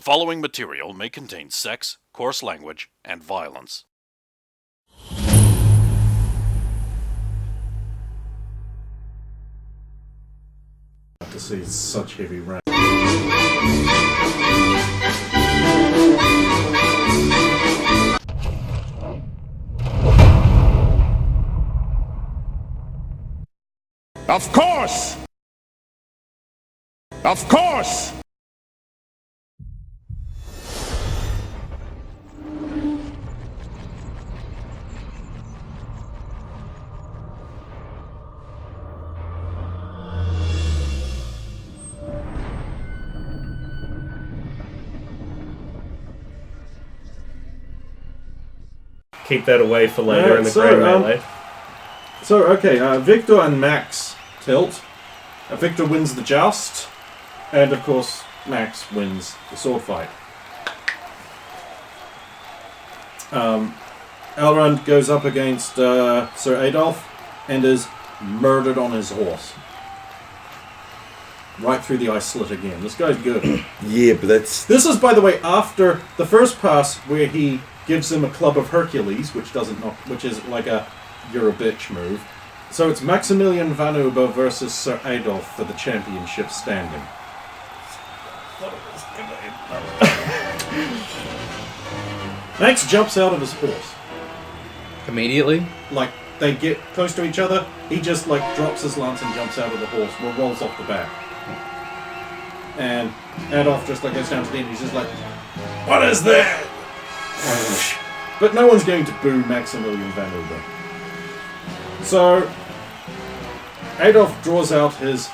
following material may contain sex, coarse language, and violence. To see such heavy rain. Of course! Of course! Keep that away for later in the grand melee. Victor and Max tilt. Victor wins the joust, and of course Max wins the sword fight. Elrond goes up against Sir Adolf and is murdered on his horse. Right through the eye slit again. This guy's good. Yeah, but that's... This is, by the way, after the first pass where he gives him a Club of Hercules, which is like a "you're a bitch" move. So it's Maximilian Van Uber versus Sir Adolf for the championship standing. Max jumps out of his horse. Immediately? Like, they get close to each other, he just like drops his lance and jumps out of the horse, or rolls off the back. And Adolf just like goes down to the end, he's just like, "What is that?" But no one's going to boo Maximilian Van Uber. So Adolf draws out his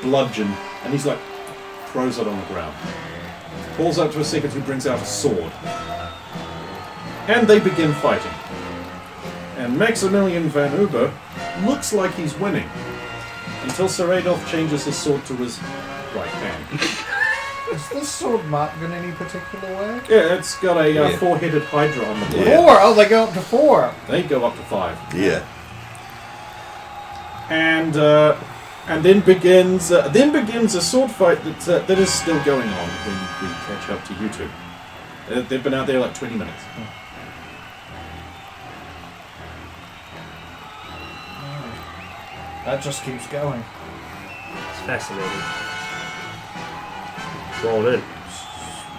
bludgeon and he's like throws it on the ground. Calls out to a second who brings out a sword. And they begin fighting. And Maximilian Van Uber looks like he's winning. Until Sir Adolf changes his sword to his right hand. Is this sword marked in any particular way? Yeah, it's got a four-headed hydra on the blade. 4? Oh, they go up to 4. They go up to 5. Yeah. And then begins a sword fight that is still going on when we catch up to you two. They've been out there like 20 minutes. That just keeps going. It's fascinating. Roll in.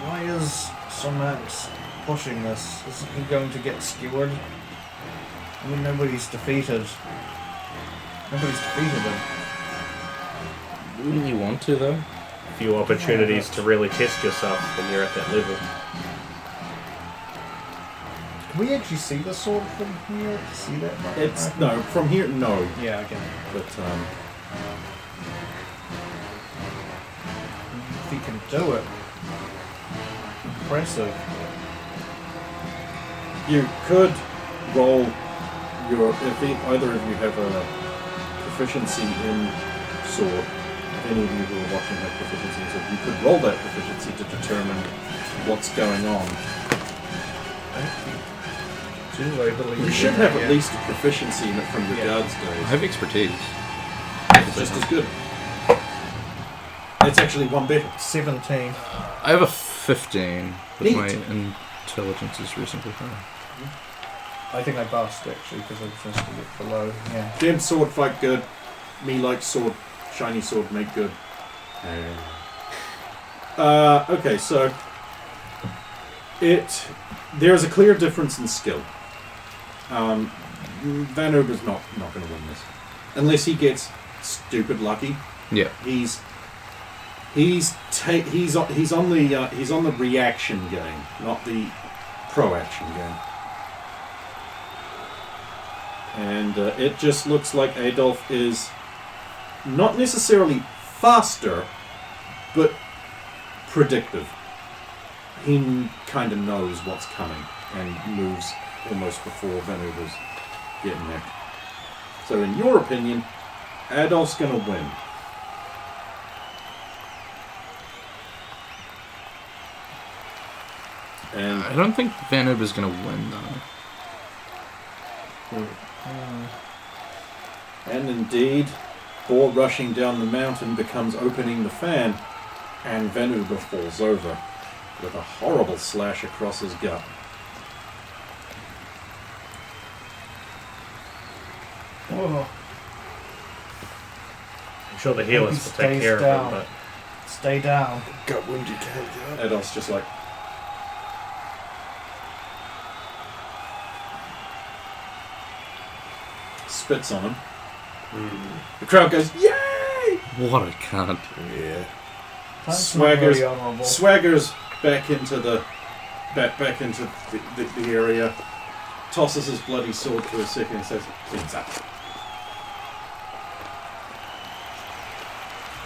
Why is Sir Max pushing this? Isn't he going to get skewered? I mean, nobody's defeated. Nobody's defeated him. Wouldn't you want to, though? A few opportunities to really test yourself when you're at that level. Can we actually see the sword from here? See that? No, from here, no. Yeah, okay. But If he can do it. Impressive. you could roll your, if either of you have a proficiency in sword, if any of you who are watching have proficiency in sword, you could roll that proficiency to determine what's going on. You should have at least a proficiency in it from your guards days. I have expertise. It's just as good. It's actually one better. 17. I have a 15, but Neat. my intelligence is reasonably high. I think I bust actually because I was just a bit below. Yeah. Dem sword fight good. Me like sword, shiny sword make good. Okay, so there's a clear difference in skill. Van Uber's not going to win this unless he gets stupid lucky. Yeah. He's on the reaction game, not the pro-action game. And it just looks like Adolf is not necessarily faster, but predictive. He kind of knows what's coming and moves almost before Van Uber's getting there. So in your opinion, Adolf's going to win. And I don't think Van Uber's going to win, though. And indeed, Boar rushing down the mountain becomes opening the fan. And Vanuba falls over with a horrible slash across his gut. Oh, I'm sure the healers will take stays care of down. him, stay down. Gut wound you can't get up. Adolf's just like... spits on him. The crowd goes, yay! What a cunt. Yeah. That's not Swaggers, very honourable. swaggers back into the the area, tosses his bloody sword for a second and says, cleans up.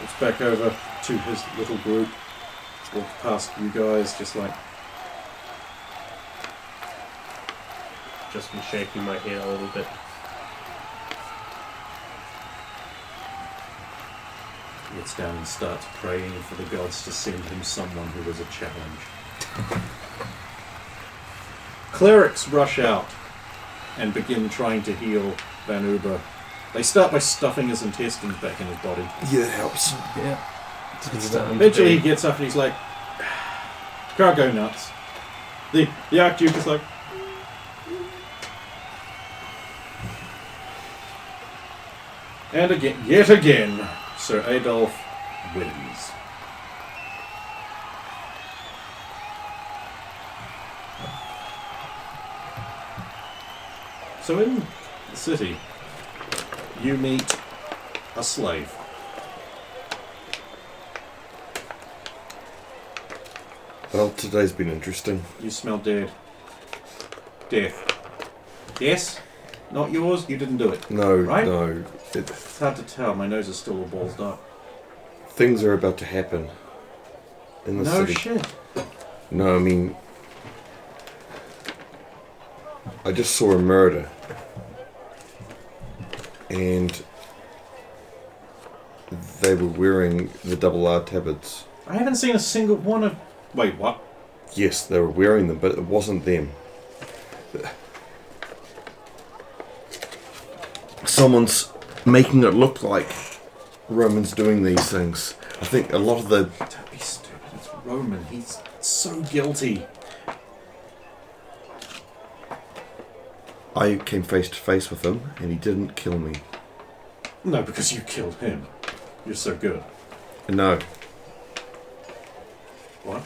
It's back over to his little group. Walk past you guys, just like, but just been shaking my head a little bit. he gets down and starts praying for the gods to send him someone who is a challenge. Clerics rush out and begin trying to heal Vanuba. They start by stuffing his intestines back in his body. Yeah, it helps. Yeah. It's a good start. Eventually he gets up and he's like, crowd go nuts. The Archduke is like, and again, yet again, Sir Adolf wins. So in the city, you meet a slave. Well, today's been interesting. You smell dead. Death. Yes? Not yours? You didn't do it. No, Right? no. It's hard to tell. My nose is still all ballsed up. Things are about to happen in the No city. shit. No, I mean, I just saw a murder, and they were wearing the double R tabards. I haven't seen a single one of... Wait, what? Yes, they were wearing them, but it wasn't them. Someone's making it look like Romans doing these things. I think a lot of the... Don't be stupid. It's Roman. He's so guilty. I came face to face with him, and he didn't kill me. No, because you killed him. You're so good. No, What?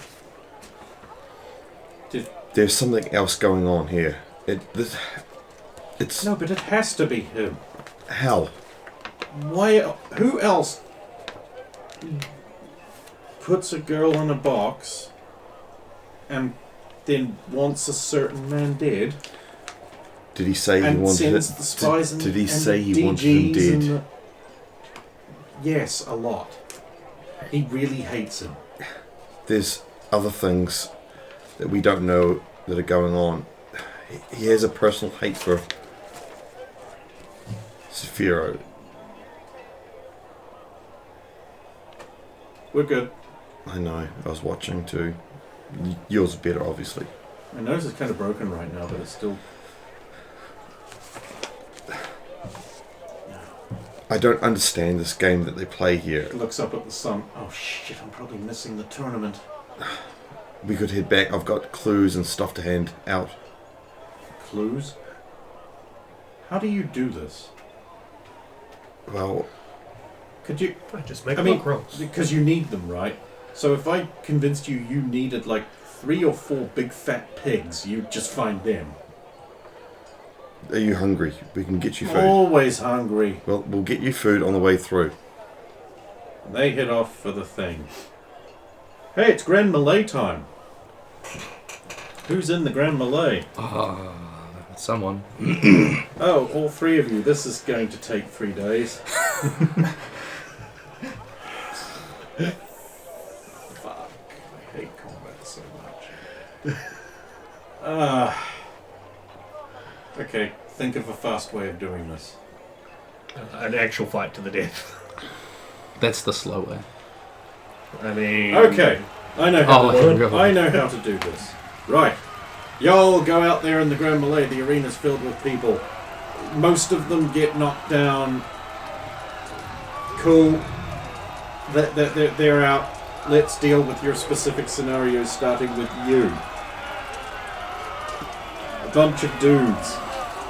there's something else going on here. It's No, but it has to be him. how? Why? Who else puts a girl in a box and then wants a certain man dead Did he say he and wanted sends it? the spies and Did he and say the he wanted him DGs and dead? the- Yes, a lot. He really hates him. There's other things that we don't know that are going on. He has a personal hate for Sephiro. We're good. I know. I was watching too. Yours is better, obviously. My nose is kind of broken right now, but it's still... I don't understand this game that they play here. Looks up at the sun. Oh shit, I'm probably missing the tournament. We could head back. I've got clues and stuff to hand out. Clues? How do you do this? Well, Could you... I just make I mean, luck rolls. because you need them, right? So if I convinced you needed like 3 or 4 big fat pigs, you'd just find them. are you hungry? We can get you food. Always hungry. Well, we'll get you food on the way through. They head off for the thing. Hey, it's Grand Malay time. Who's in the Grand Malay? Someone. Oh, all 3 of you. This is going to take 3 days. Fuck. I hate combat so much. Okay, think of a fast way of doing this. An actual fight to the death. That's the slow way. I mean... Okay, I know how Oh, to really? I know how to do this. Right. Y'all go out there in the Grand Malay. The arena's filled with people. Most of them get knocked down. Cool. They're out. let's deal with your specific scenarios, starting with you. A bunch of dudes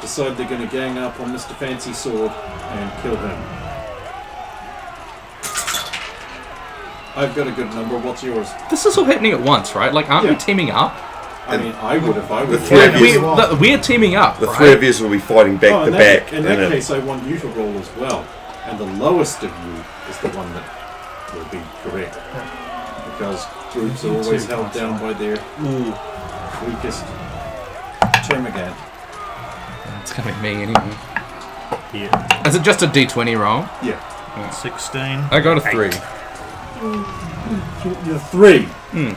decide they're going to gang up on Mr. Fancy Sword and kill him. I've got a good number. What's yours? This is all happening at once, right? Like, aren't we Yeah. teaming up? I mean, I would if I The would. three of you- We're teaming up, The right? three of you will be fighting back to back. In that case, I want you to roll as well. And the lowest of you is the one that will be correct. Because groups are always held down by their weakest termagant. It's gonna be me anyway. Yeah. Is it just a D20 roll? Yeah. 16. I got a 3. You're 3. Hmm.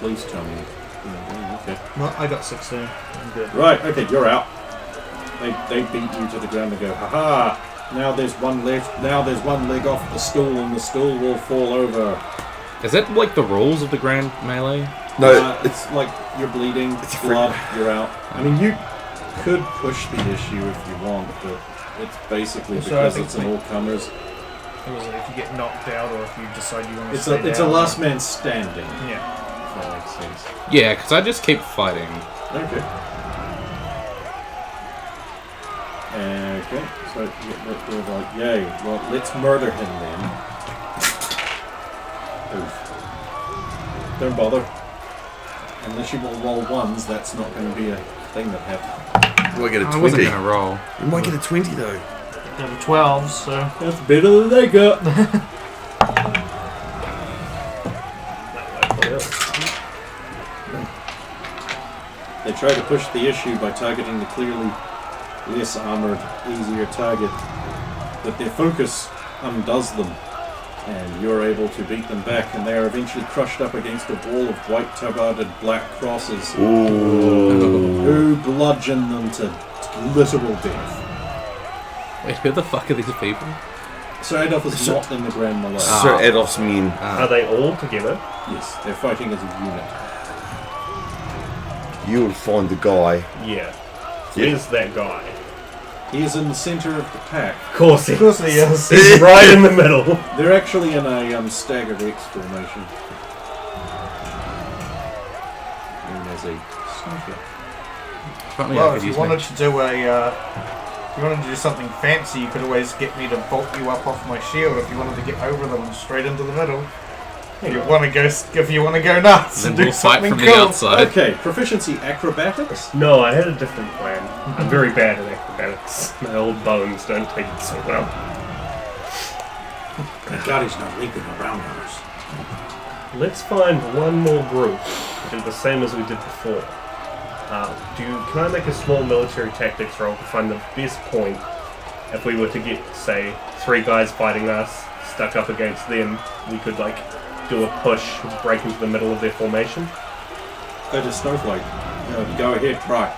Please tell me. Okay. No, I got 16. I'm good. Right, okay, you're out. They beat you to the ground and go, haha, now there's one left, now there's one leg off the stool and the stool will fall over. Is that like the rules of the Grand Melee? No, It's like you're bleeding, blood, you're out. I mean, you could push the issue if you want, but it's basically So because I it's think an all-comers. It was if you get knocked out or if you decide you want to It's stay a down. last man standing, Yeah. if that makes sense. Yeah, because I just keep fighting. Okay. Okay, so you're like, yay, well, let's murder him then. Oof. Don't bother. Unless you will roll ones, that's not going to be a thing that happens. you might get a I 20. wasn't gonna roll. You might get a 20 though. There were 12s, so. That's better than they got. They try to push the issue by targeting the clearly less armored, easier target, but their focus undoes them, and you're able to beat them back, and they are eventually crushed up against a wall of white tabarded black crosses who bludgeon them to literal death. Wait, who the fuck are these people? So Adolf is not in the Grand Malay. Sir Adolph's men. Are they all together? Yes, they're fighting as a unit. You will find the guy. Yeah. Where's that guy? He is in the center of the pack. Of course he Of course he is. He's right in the middle. They're actually in a staggered X formation. Known as a snowflake. Apparently I Well, could if you use wanted my- to do if you wanted to do something fancy, you could always get me to bolt you up off my shield if you wanted to get over them and straight into the middle. If you want to go nuts Then and do we'll fight something from cool. the outside. Okay, proficiency acrobatics. No, I had a different plan. I'm very bad at acrobatics. My old bones don't take it so well. Thank God he's not leaping around us. Let's find one more group and do the same as we did before. Can I make a small military tactics roll to find the best point if we were to get, say, 3 guys fighting us, stuck up against them, we could, like, do a push, break into the middle of their formation? That is snowflake. Go ahead, try.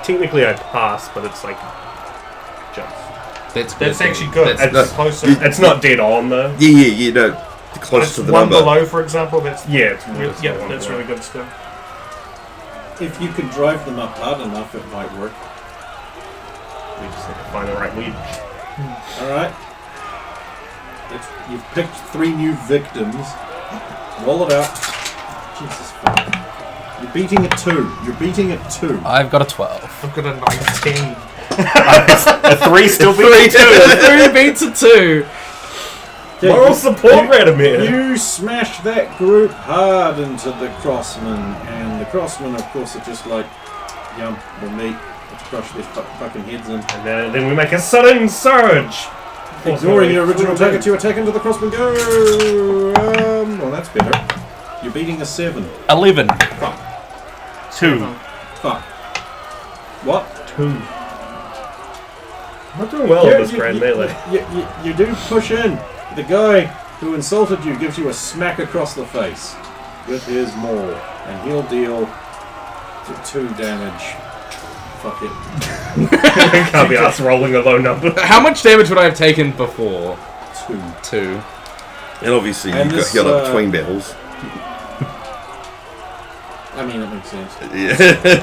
Technically I pass, but it's like just. That's good. That's actually good. That's- It's closer. It's not dead on though. Yeah, no. The close It's to the one number. below, for example. That's Yeah, it's yeah, that's really good still. If you could drive them up hard enough, it might work. We just have to find the right wedge. Alright. You've picked 3 new victims. Roll it out. Jesus fuck. You're beating at 2. You're beating at 2. I've got a 12. I've got a 19. A 3 still beats 2. 3 beats a 2. Moral support, Radomir. You smash that group hard into the crossmen, and the crossmen, of course, are just like, yum, we'll meet. Let's crush their fucking heads in. And then we make a sudden surge. Ignoring your original target to attack into the crossman. Go! Well, that's better. You're beating a 7. 11. Fuck. 2. Fuck. What? 2. I'm not doing well in this grand melee. You do push in. The guy who insulted you gives you a smack across the face with his maul, and he'll deal 2 damage. Fuck it. Can't be us rolling a low number. How much damage would I have taken before? 2. 2. And obviously And you got this, healed up between battles. I mean, it makes sense. Yeah.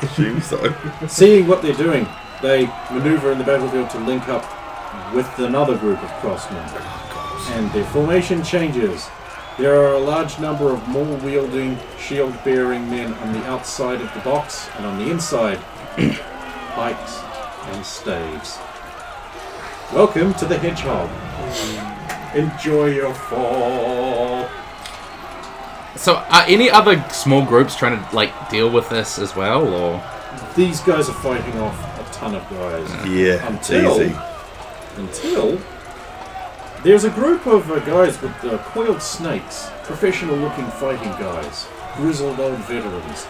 Assume so. Seeing what they're doing, They maneuver in the battlefield to link up with another group of crossmen. And their formation changes. There are a large number of maul-wielding, shield-bearing men on the outside of the box, and on the inside, pikes and staves. Welcome to the Hedgehog. Enjoy your fall. So, are any other small groups trying to like deal with this as well, or? These guys are fighting off a ton of guys. Yeah, it's easy. Until there's a group of guys with coiled snakes, professional-looking fighting guys, grizzled old veterans,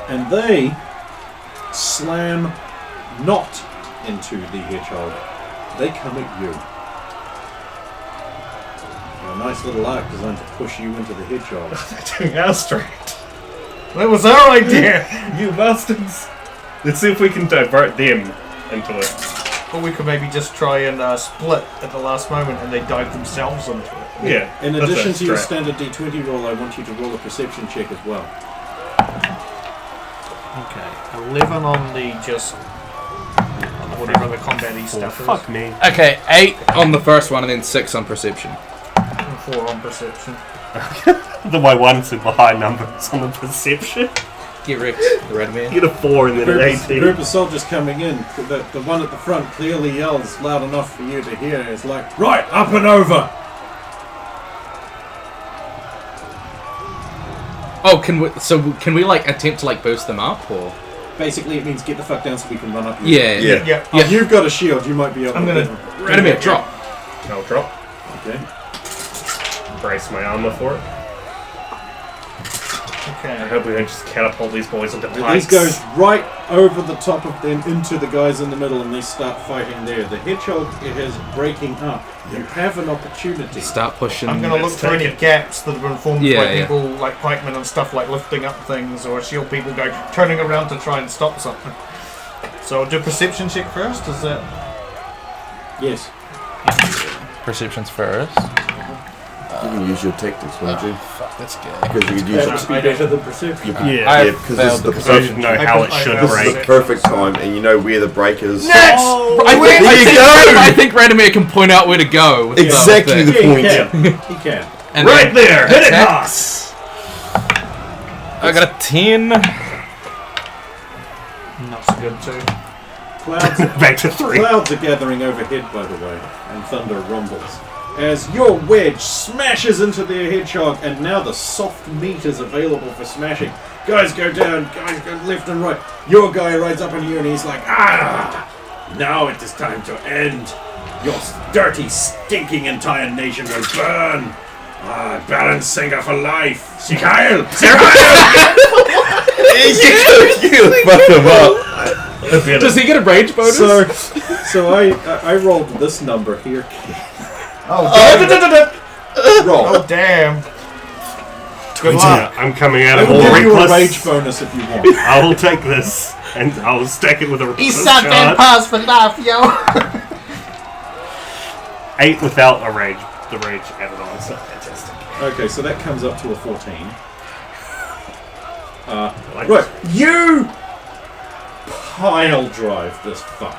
and they slam not into the Hedgehog. They come at you. A nice little arc designed to push you into the Hedgehog. They're doing our straight. That was our idea! You bastards! Let's see if we can divert them into it. Or we could maybe just try and split at the last moment and they dive themselves into it. Yeah. In that's addition a to your strat. standard D20 roll, I want you to roll a perception check as well. Okay. 11 on the just whatever the combat-y stuff is. Fuck me. Okay, 8 on the first one and then 6 on perception. And 4 on perception. The way one super high numbers on the perception. Get Rex, the red man. Get a 4 and then an The 18. group of soldiers coming in, the one at the front clearly yells loud enough for you to hear. It's like, right, up and over! Oh, can we like attempt to like boost them up or? Basically, it means get the fuck down so we can run up you. Yeah. Yeah. Yeah. If you've got a shield, you might be able I'm to... gonna- Radimir, drop. I'll drop. Okay. Brace my armor for it. I Okay. hope we don't just catapult these boys into These pikes. goes right over the top of them into the guys in the middle and they start fighting there. The Hedgehog is breaking up. You have an opportunity. Start pushing. I'm gonna look Let's for take any it. gaps that have been formed Yeah, by yeah. people like pikemen and stuff, like lifting up things, or shield people turning around to try and stop something. So I'll do a perception check first, is that... Yes. Perceptions first. You can use your tactics, won't you? Fuck, that's good. Because you could use That would be better than perception. Yeah. Yeah, because this is the Because I should know how it should I- This is break. the perfect time, and you know where the break is. I think Radimir can point out where to go. with Exactly the the thing. point. He can. And Right then there! Hit it, attack. Haas! I got a 10. That's good too. Clouds, Back to 3. clouds are gathering overhead, by the way, and thunder rumbles. As your wedge smashes into their Hedgehog, and now the soft meat is available for smashing. Guys go down, guys go left and right. Your guy rides up on you and he's like, ah! Now it is time to end. Your dirty, stinking entire nation will burn. Ah, Balansinger for life. Sikael! You fuck him up. Does he get a rage bonus? So I rolled this number here. Oh, Roll. oh damn. Good Yeah, luck. I'm coming out I of will all give you a reckless. rage bonus if you want. I will take this and I will stack it with a reckless East Side shot. Vampires for life, yo. 8 without a rage. The rage added on. So fantastic. Okay, so that comes up to a 14. I like Right, you pile drive this fuck.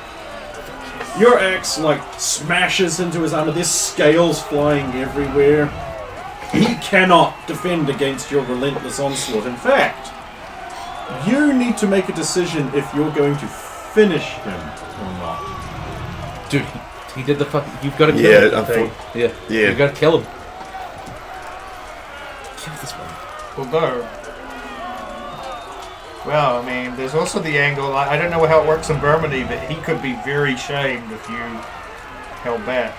Your axe like smashes into his armor. There's scales flying everywhere. He cannot defend against your relentless onslaught. In fact, you need to make a decision if you're going to finish him or not. Dude, he did the fuck. You've got to kill Yeah, him. Yeah. Yeah. You got to kill him. Kill this one. Although, well, I mean, there's also the angle. I don't know how it works in Burgundy, but he could be very shamed if you held back.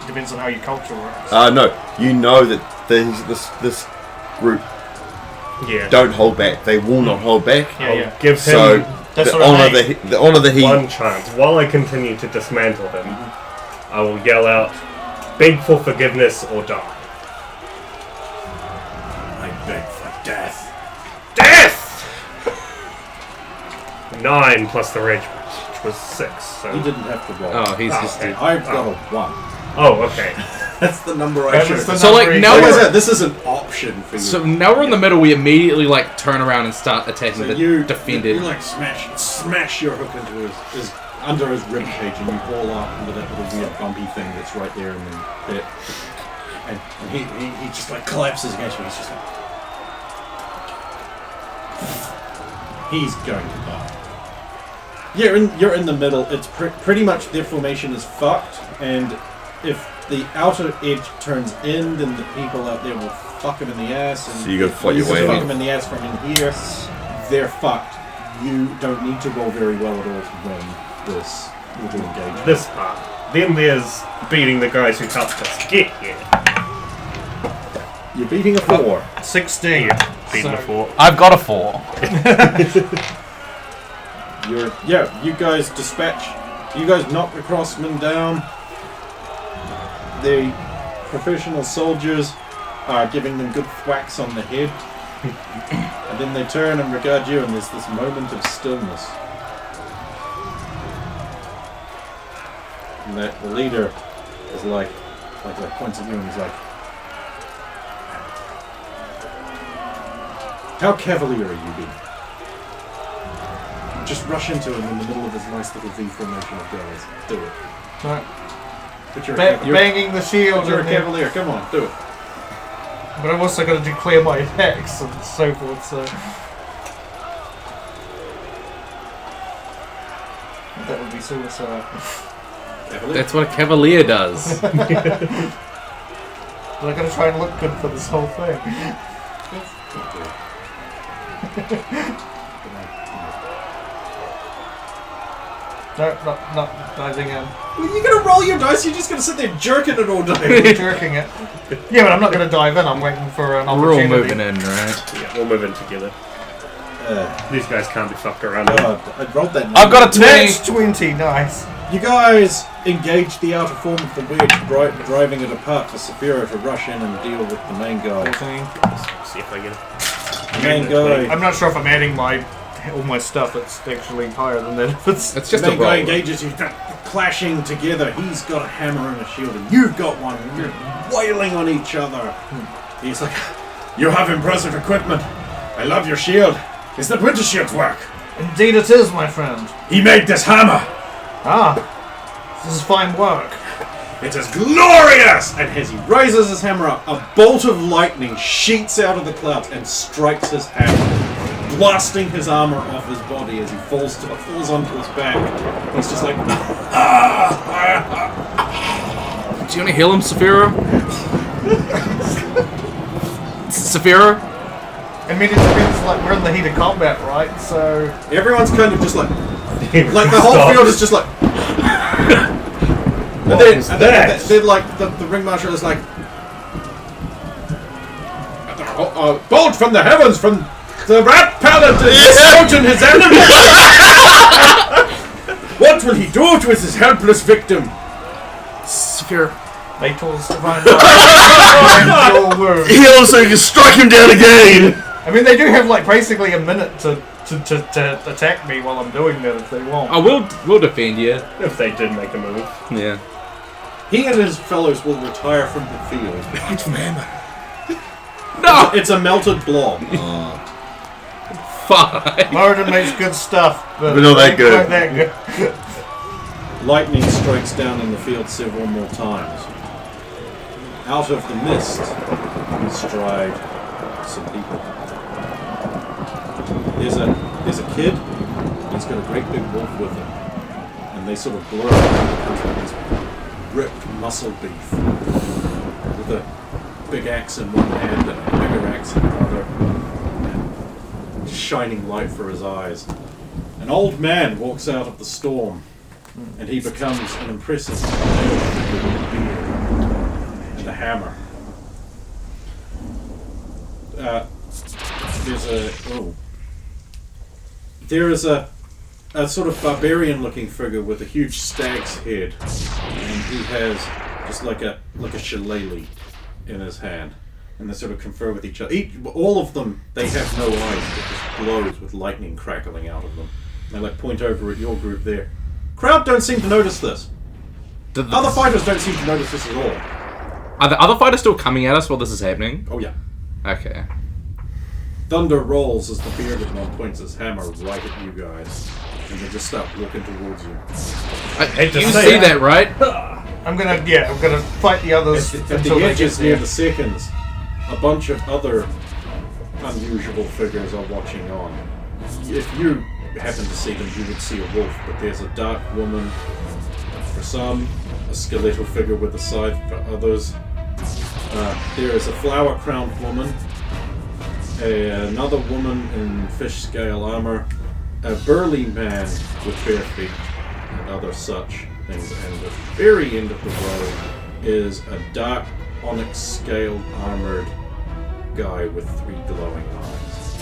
Depends on how your culture works. No, you know that this group Yeah. don't hold back. They will not hold back. Yeah, yeah. Give him So That's the what I honor mean. that the honor that he one chance. While I continue to dismantle him, I will yell out, beg for forgiveness or die. I beg for death. Death! 9 plus the rage, which was 6. So. He didn't have to roll. Oh, he's just. okay. I've got a 1. Oh, okay. That's the number I That should was the have. So, like, number now Like I we're- said, this is an option. option for you. So now we're in the middle. We immediately like turn around and start attacking So the you defended. You like smash your hook into his under his rib cage, and you haul up into that little weird bumpy thing that's right there in the pit. And he just like collapses against you. He's just like, he's going to die. You're in the middle. It's pretty much their formation is fucked, and if the outer edge turns in, then the people out there will fuck him in the ass. And So you gotta fight your way fuck in. him in the ass from in here. They're fucked. You don't need to roll very well at all to win this little engagement. This part. Then there's beating the guys who helped us get here. You're beating a 4. 16. Beating the 4. I've got a 4. You guys dispatch. You guys knock the crossmen down. The professional soldiers are giving them good thwacks on the head. And then they turn and regard you, and there's this moment of stillness. And the leader is like points at you and he's like, how cavalier are you being? Just rush into him in the middle of his nice little V formation of guys. Do it. Right. But you're Banging the shield. you're a and then- cavalier. Come on, do it. But I've also got to declare my attacks and so forth, so... That would be suicide. Cavalier. That's what a cavalier does. But I got to try and look good for this whole thing. No, not diving in. Well, you're gonna roll your dice. You're just gonna sit there jerking it all day. Jerking it. Yeah, but I'm not going to dive in. I'm waiting for an We're opportunity. all moving in, right? Yeah, we'll move in together. These guys can't be fucked around. God, I rolled that. I've got a 20. That's 20, nice. You guys engage the outer form of the wedge, driving it apart for Saphira to rush in and deal with the main guy. 14. See if I get it. The main guy. I'm not sure if I'm adding all my stuff. It's actually higher than that. If it's It's just The a main guy roll. engages you, clashing together. He's got a hammer and a shield, and you've got one. And you're wailing on each other. He's like, "You have impressive equipment. I love your shield. Is that Winter Shield's work? Indeed it is, my friend. He made this hammer. Ah, this is fine work. It is glorious!" And as he raises his hammer up, a bolt of lightning sheets out of the clouds and strikes his hammer, blasting his armor off his body as he falls onto his back. He's just like, Do you want to heal him, Saphira? Saphira? I mean, it depends, like, we're in the heat of combat, right? So... everyone's kind of just like the whole Stop. field is just like. What is that? Then like the ring marshal is like, bolt from the heavens, from the rat paladin is approaching his enemy. What will he do to his helpless victim? Saphira. Maple's divine wound. Heal so you can strike him down again! I mean, they do have, like, basically a minute to attack me while I'm doing that if they want. Oh, we'll defend you. If they did make a move. Yeah. He and his fellows will retire from the field. No! It's a melted blob. Fine. Moradin makes good stuff, but But not that ain't good. quite that good. Lightning strikes down in the field several more times. Out of the mist, stride some people. There's a kid. He's got a great big wolf with him, and they sort of blur out and becomes like this ripped muscle beef with a big axe in one hand and a bigger axe in the other, and shining light for his eyes. An old man walks out of the storm, and he becomes an impressive male figure with a beard and a hammer. There is a sort of barbarian-looking figure with a huge stag's head, and he has just like a shillelagh in his hand, and they sort of confer with each other. All of them, they have no eyes, but just glows with lightning crackling out of them. They like point over at your group there. Crowd don't seem to notice this. Other fighters don't seem to notice this at all. Are the other fighters still coming at us while this is happening? Oh yeah. Okay. Thunder rolls as the bearded one points his hammer right at you guys. And they just start walking towards you. You see that, right? I'm gonna fight the others At until the they edges get near there. the seconds, a bunch of other unusual figures are watching on. If you happen to see them, you would see a wolf, but there's a dark woman for some, a skeletal figure with a scythe for others. There is a flower-crowned woman, another woman in fish-scale armor, a burly man with bare feet, and other such things. And at the very end of the row is a dark onyx-scaled armored guy with 3 glowing eyes.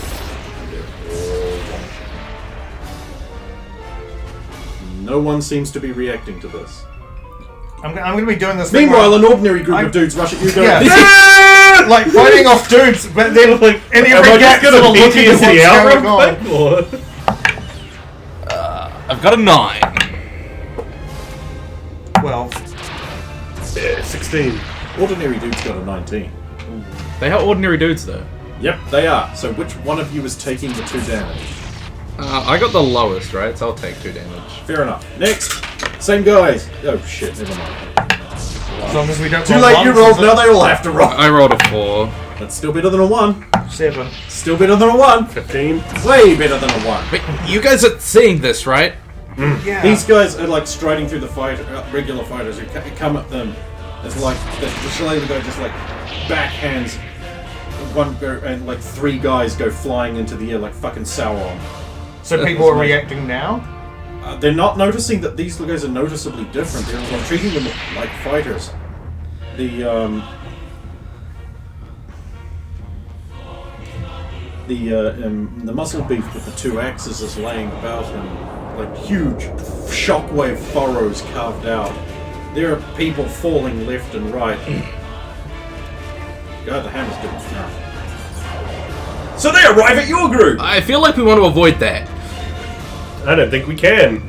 And they're all watching. No one seems to be reacting to this. I'm gonna be doing this thing Meanwhile, where an ordinary group of dudes rush at you going, Yeah. like fighting off dudes, but then like in every gap sort of looking at what's going on. I've got a 9. 12. Yeah, 16. ordinary dude's got a 19. They are ordinary dudes, though. Yep, they are. So which one of you is taking the 2 damage? I got the lowest, right? So I'll take 2 damage. Fair enough. Next, same guys. Oh shit, never mind. As long as we don't Too roll late, ones, you rolled. is it? Now they all have to roll. I rolled a 4. That's still better than a 1. 7. Still better than a 1. 15. Way better than a 1. Wait, you guys are seeing this, right? Yeah. These guys are like striding through the fight, regular fighters who come at them. It's like the shillelagh guy just like backhands one go, and like 3 guys go flying into the air like fucking Sauron. So people are reacting now? They're not noticing that these guys are noticeably different. They're like, treating them like fighters. The muscle beef with the 2 axes is laying about him, like huge shockwave furrows carved out. There are people falling left and right. God, the hammer's doing nothing. So they arrive at your group! I feel like we want to avoid that. I don't think we can.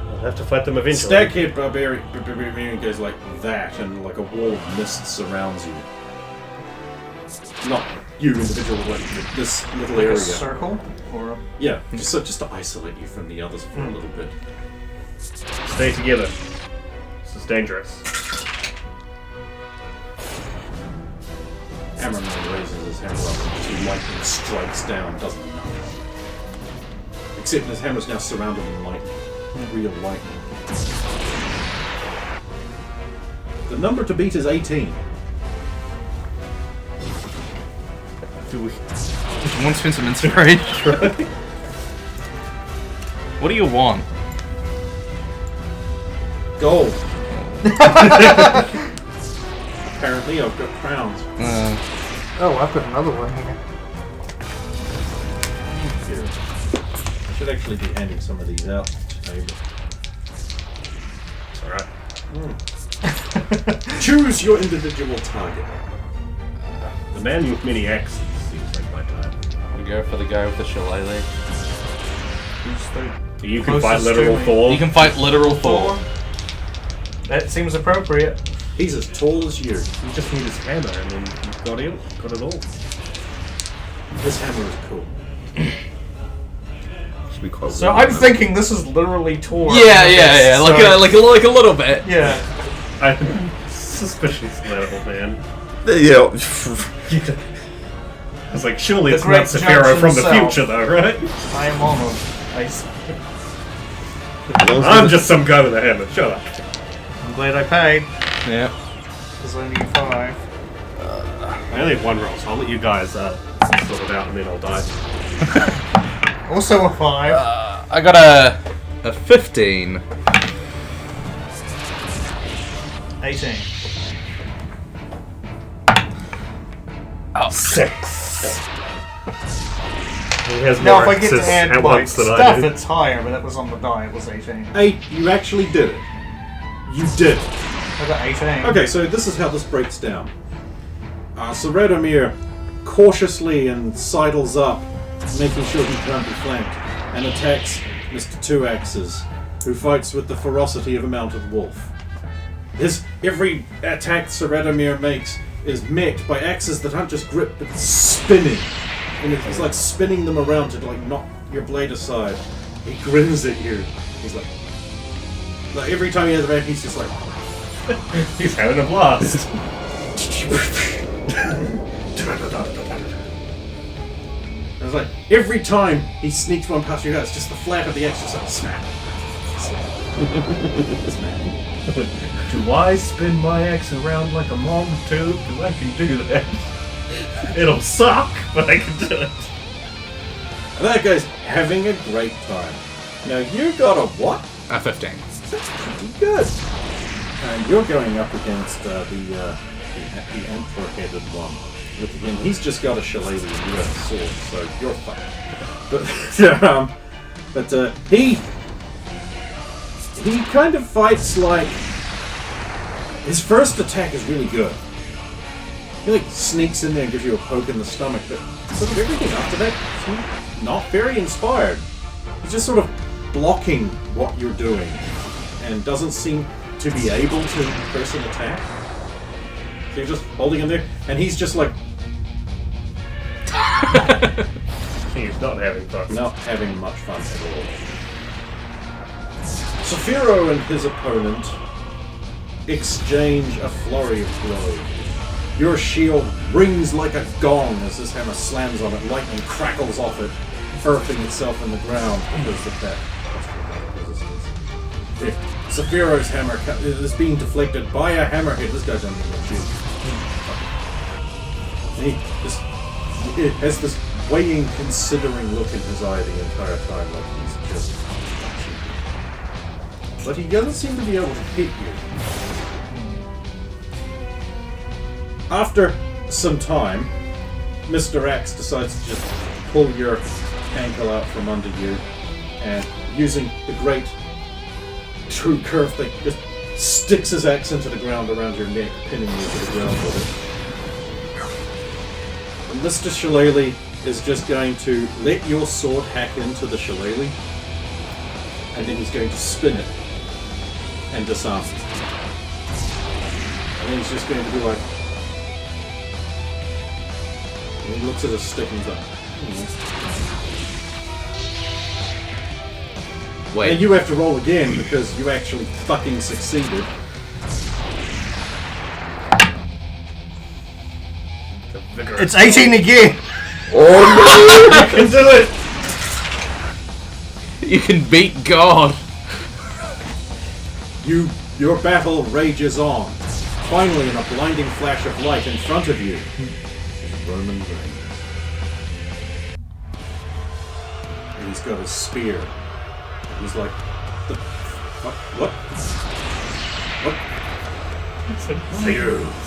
We'll have to fight them eventually. Staghead barbarian goes like that, and like a wall of mist surrounds you. Not you individual, like this little Like area. a circle? Or Yeah, just to isolate you from the others for a little bit. Stay together. This is dangerous. Hammerman raises his hammer up and 2 lightning strikes down, doesn't nothing. Except his hammer's now surrounded in lightning. Real lightning. The number to beat is 18. Do we? I want to spend some inspiration. What do you want? Gold. Apparently I've got crowns. oh, I've got another one here. Here. I should actually be handing some of these out today, but Alright. choose your individual target. The man with many axes seems like my type. We go for the guy with the shillelagh. Who's the You can fight closest to literal me? Thor. You can fight literal Thor. That seems appropriate. He's as tall as you. You just need his hammer and then you've got it. Got it all. This hammer is cool. Should be quite So weird. I'm thinking this is literally Tor. Yeah, like So- like a little bit. Yeah. I'm suspicious level, man. Yeah. I was like, surely The it's great not Sephiroth judge from the himself. future, though, right? I am honored. I'm just some guy with a hammer. Shut up. I'm glad I paid. Yeah. Because I need 5. I only have 1 roll, so I'll let you guys sort it out and then I'll die. Also a 5. I got a 15. 18. Oh, 6. He has Now more if I get to access add at my once than I stuff, do. it's higher, but that was on the die, it was 18. 8, you actually did it. You did it. I got 18. Okay, so this is how this breaks down. So Radomir cautiously and sidles up, making sure he can't be flanked, and attacks Mr. 2 Axes, who fights with the ferocity of a mounted wolf. Every attack Sir Radomir makes is met by axes that aren't just gripped but spinning. And it's like spinning them around to like knock your blade aside. He grins at you. He's like every time he has a back, he's just like He's having a blast. And it's like every time he sneaks one past your head, it's just the flat of the axe just like snap. Do I spin my axe around like a long tube? Because I can do that. It'll suck, but I can do it. And that guy's having a great time. Now you got a what? 15. That's pretty good. And you're going up against the emperor-headed one. And he's just got a shillelagh and you have a sword, so you're fine. But he kind of fights like his first attack is really good. He like sneaks in there and gives you a poke in the stomach, but sort of everything after that, he's not very inspired. He's just sort of blocking what you're doing and doesn't seem to be able to press an attack. So you're just holding him there, and he's just like He's not having fun. not having much fun at all. Saphiro and his opponent exchange a flurry of blows. Your shield rings like a gong as this hammer slams on it. Lightning crackles off it, earthing itself in the ground because of that resistance. Saphiro's hammer is being deflected by a hammerhead. This guy doesn't have a shield. And he has this weighing, considering look in his eye the entire time, like he's just... But he doesn't seem to be able to hit you. After some time, Mr. Axe decides to just pull your ankle out from under you, and using the great true curve thing, just sticks his axe into the ground around your neck, pinning you to the ground with it. And Mr. Shillelagh is just going to let your sword hack into the shillelagh, and then he's going to spin it and disarm it. And then he's just going to be like... And he looks at his stick and he's like... Wait. And you have to roll again because you actually fucking succeeded. It's 18 again! Oh I can do it! You can beat God. Your battle rages on. Finally, in a blinding flash of light in front of you, is Roman Reigns. And he's got his spear. And he's like, what?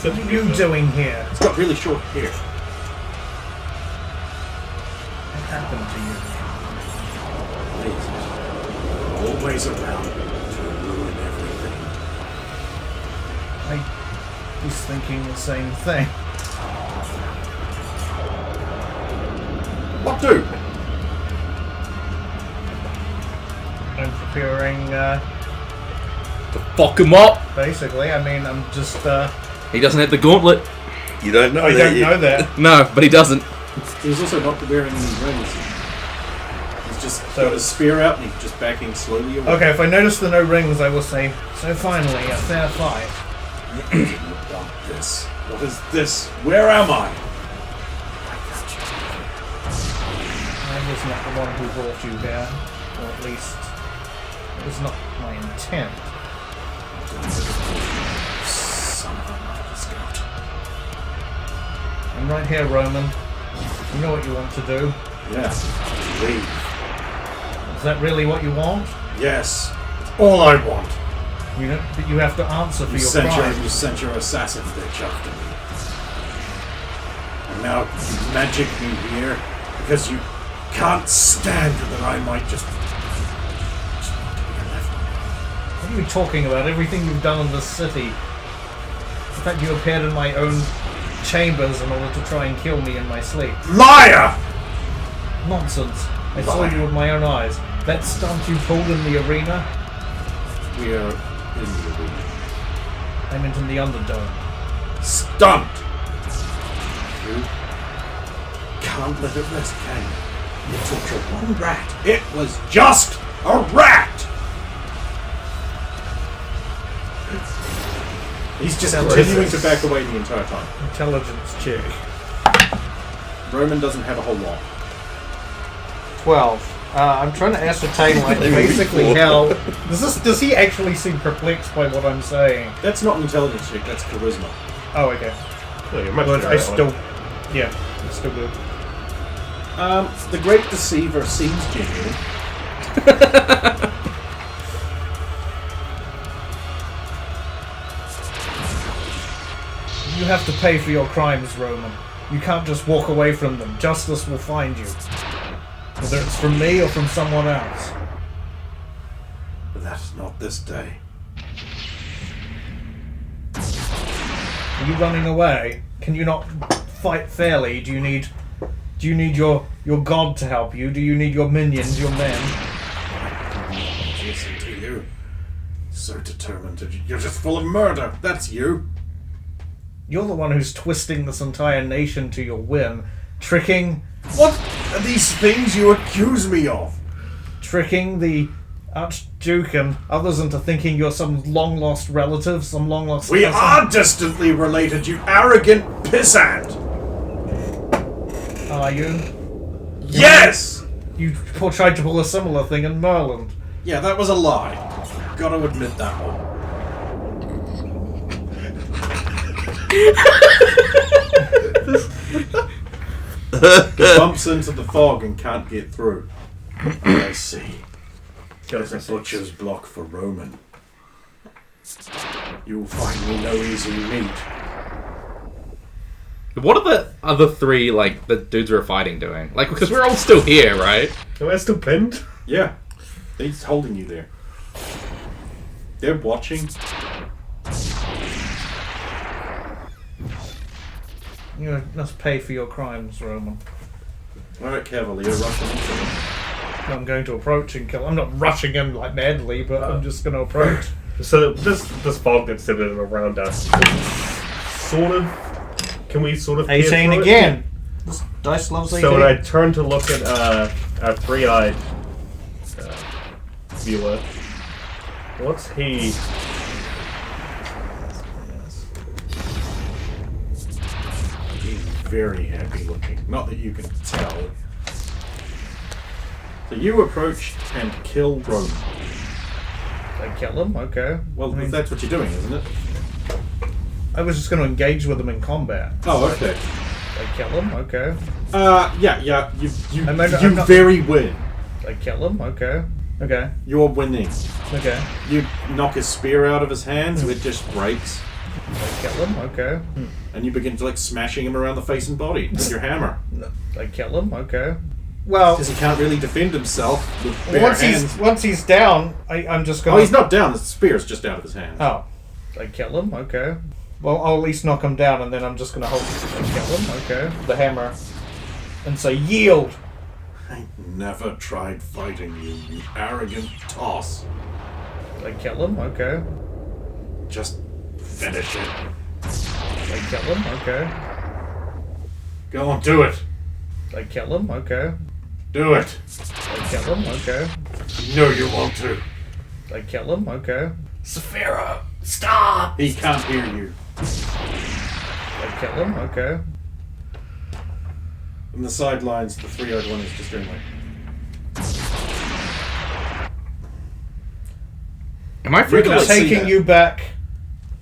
What are you doing here? It's got really short hair. What happened to you? Always around to ruin everything. I was thinking the same thing. What do? I'm preparing, To fuck him up. basically. I mean, I'm just, He doesn't have the gauntlet. You don't know I that don't yet. know that. No, but he doesn't. He's also not wearing any rings. He's just got his spear out and he's just backing slowly away. Okay, if I notice the no rings, I will say, so finally, a fair fight. You didn't want this. What is this? Where am I? I was not the one who brought you here. Or at least, it was not my intent. Son of a mother scout. I'm right here, Roman. You know what you want to do. Yes. Leave. Is that really what you want? Yes. All I want. You know, but you have to answer for You your sent crime. your assassin bitch after me. And now you magic me here because you can't stand that I might just want to be left. What are you talking about? Everything you've done in this city. In fact, you appeared in my own chambers in order to try and kill me in my sleep. Liar! Nonsense. I saw Liar. you with my own eyes. That stunt you pulled in the arena, We are in the arena. I meant in the Underdome. Stunt! you can't let it rest, can you? You tortured one rat. It was just a rat! He's just continuing to back away the entire time. Intelligence check. Roman doesn't have a whole lot. 12. I'm trying to ascertain, like, basically how... Does he actually seem perplexed by what I'm saying? That's not an intelligence check, that's charisma. Oh, okay. Well, you're much But better I at still... it. Yeah, it's still good. The Great Deceiver seems genuine. You have to pay for your crimes, Roman. You can't just walk away from them. Justice will find you. Whether it's from me or from someone else. But that's not this day. Are you running away? Can you not fight fairly? Do you need your god to help you? Do you need your minions, your men? Listen to you. So determined to... You're just full of murder. That's you. You're the one who's twisting this entire nation to your whim. Tricking What are these things you accuse me of? the Archduke and others into thinking you're some long-lost relative, some long-lost We cousin. are distantly related, you arrogant pissant! Are you? Yes! You tried to pull a similar thing in Merland. Yeah, that was a lie. Gotta admit that one. Bumps into the fog and can't get through. I see. There's a butcher's block for Roman. You'll find me no easy meat. What are the other three, like, the dudes we're fighting doing? Like, because we're all still here, right? Am I still pinned? Yeah, he's holding you there. They're watching. You must pay for your crimes, Roman. Alright, Cavalier, rushing into him. I'm going to approach and kill. I'm not rushing in like madly, but I'm just going to approach. So this fog that's sitting around us, sort of. Can we sort of? 18 again. This dice loves 18. So when I turn to look at our three-eyed viewer, what's he? He's very happy looking. Not that you can tell. So you approach and kill Roman. I kill him? Okay. Well, I mean, that's what you're doing, isn't it? I was just going to engage with him in combat. Oh, okay. I kill him? Okay. Yeah. You I'm not- very win. I kill him? Okay. Okay. You're winning. Okay. You knock his spear out of his hands, it just breaks, I kill him? Okay. and you begin to like smashing him around the face and body with your hammer. I kill him? Okay. Well, Because he can't really defend himself with bare hands. once he's down, I'm just going Oh, he's not down. The spear's just out of his hand. Oh. I kill him? Okay. Well, I'll at least knock him down, and then I'm just going to hold and kill him. Okay. The hammer. And say, yield! I never tried fighting you, you arrogant toss. I kill him? Okay. Just finish it. I kill him? Okay. Go on, do it. I kill him? Okay. Do it. I kill him? Okay. You know you want to. I kill him? Okay. Saphira, stop! He can't hear you. I kill him? Okay. On the sidelines, the 3-eyed one is just doing like... Am I free to, You're like, see Taking that. you back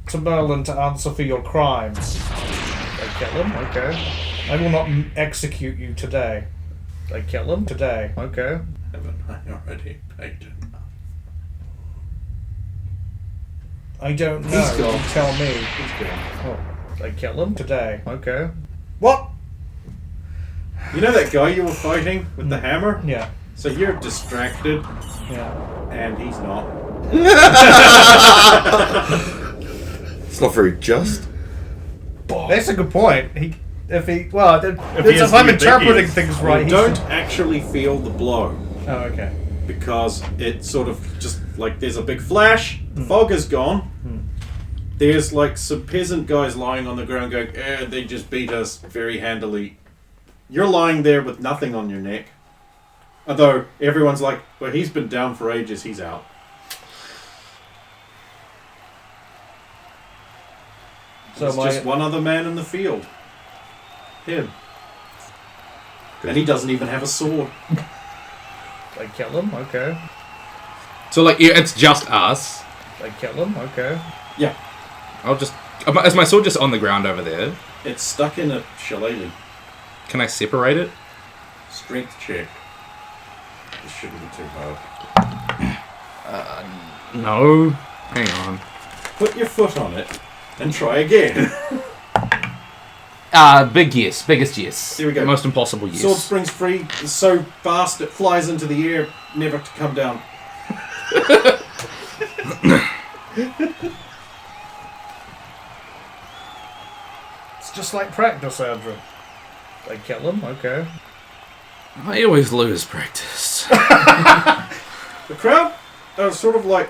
to Merlin to answer for your crimes. I kill him? Okay. I will not execute you today. I kill him? Today. Okay. Haven't I already paid enough? I don't know. He's gone. You tell me. He's gone. Oh. I kill him? Today. Okay. What? You know that guy you were fighting with the hammer? Yeah. So you're distracted, Yeah. and he's not. It's not very just. That's a good point. If he if I'm is, interpreting he is. things right, You he don't should- actually feel the blow, Oh, okay. because it's sort of just like there's a big flash, the fog is gone, There's like some peasant guys lying on the ground going, they just beat us very handily. You're lying there with nothing on your neck. Although everyone's like, well, he's been down for ages, he's out. So There's just one other man in the field. Him. And he doesn't even have a sword. I kill him. Okay. So like, it's just us. I kill him. Okay. Yeah. I'll just. Is my sword just on the ground over there? It's stuck in a shillelagh. Can I separate it? Strength check. This shouldn't be too hard. No. Hang on. Put your foot on it and try again. Big yes. Biggest yes. Here we go. Most impossible yes. Sword springs free, it's so fast it flies into the air, never to come down. It's just like practice, Andrew. I kill him. Okay. I always lose practice. The crowd are sort of like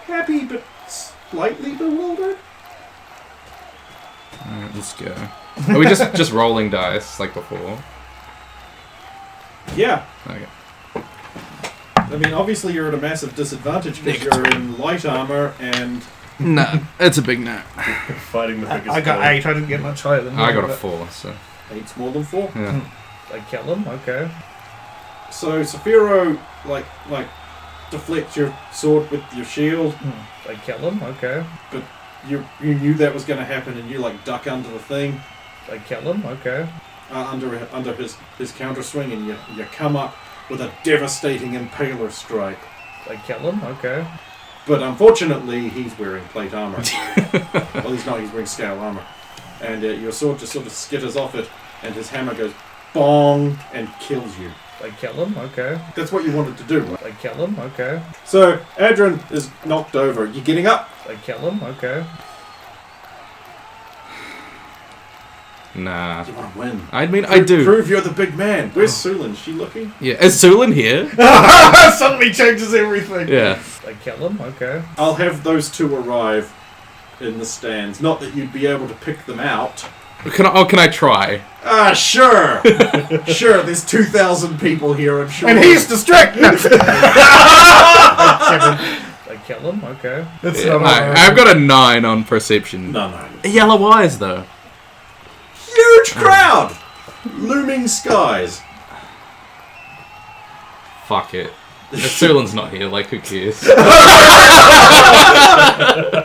happy but slightly bewildered. Alright, let's go. Are we just rolling dice like before? Yeah. Okay. I mean, obviously you're at a massive disadvantage because you're in light armor and... No, it's a big no. Fighting the biggest I got guy. 8. I didn't get much higher than I you, got a but 4, so 8's more than 4. yeah. I kill him. Okay. So Saphiro, like deflects your sword with your shield, I kill him. Okay. but you knew that was going to happen and you like duck under the thing, I kill him. Okay. under his counter swing, and you come up with a devastating impaler strike. I kill him. Okay. But unfortunately, he's wearing plate armor. Well, he's not. He's wearing scale armor, and your sword just sort of skitters off it, and his hammer goes bong and kills you. I kill him. Okay. That's what you wanted to do, right? I kill him. Okay. So Adrian is knocked over. You getting up? I kill him. Okay. Nah. You want to win. I mean, I do. Prove you're the big man. Where's Sulin? Is she looking? Yeah. Is Sulin here? Suddenly changes everything. Yeah. I kill him. Okay. I'll have those two arrive in the stands. Not that you'd be able to pick them out. Can I try? Sure. Sure, there's 2,000 people here, I'm sure. And he's distracted. I kill him. Okay. That's Yeah, I've got a 9 on perception. No. Yellow eyes though. Huge crowd! Looming skies. Fuck it. If Sulin's not here, like who cares?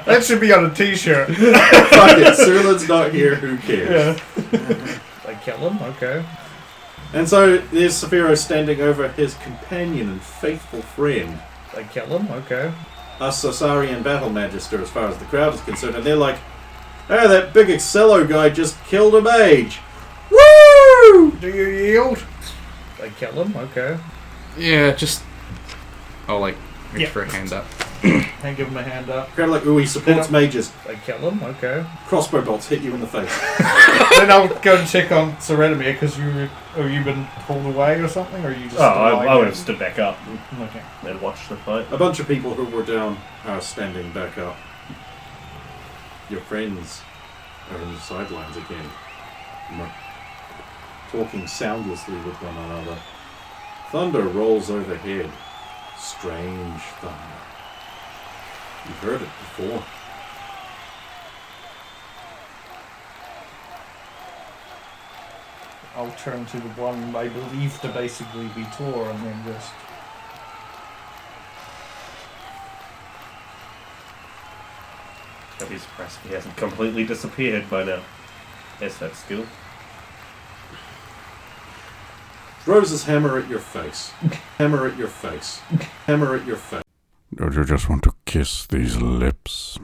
That should be on a t-shirt. Fuck it, Sulin's not here, who cares? I kill him. Okay. And so there's Saphiro standing over his companion and faithful friend, I kill him. Okay. a Sasarian battle magister as far as the crowd is concerned, and they're like, hey, that big Excello guy just killed a mage. Woo! Do you yield? I kill him. Okay. Yeah, just. I'll like reach Yeah. for a hand up. And give him a hand up. Crowd like, ooh, he supports mages. I kill him. Okay. Crossbow bolts hit you in the face. Then I'll go and check on Seretimir because you've been pulled away or something, or you just. Oh, I would have stood back up Okay. and watched the fight. A bunch of people who were down are standing back up. Your friends are on the sidelines again, talking soundlessly with one another. Thunder rolls overhead. Strange thunder. You've heard it before. I'll turn to the one I believe to basically be Tor and then just. I'd be surprised if he hasn't completely disappeared by now. Yes, that skill. Throws his hammer at your face. Hammer at your face. Hammer at your face. Don't you just want to kiss these lips?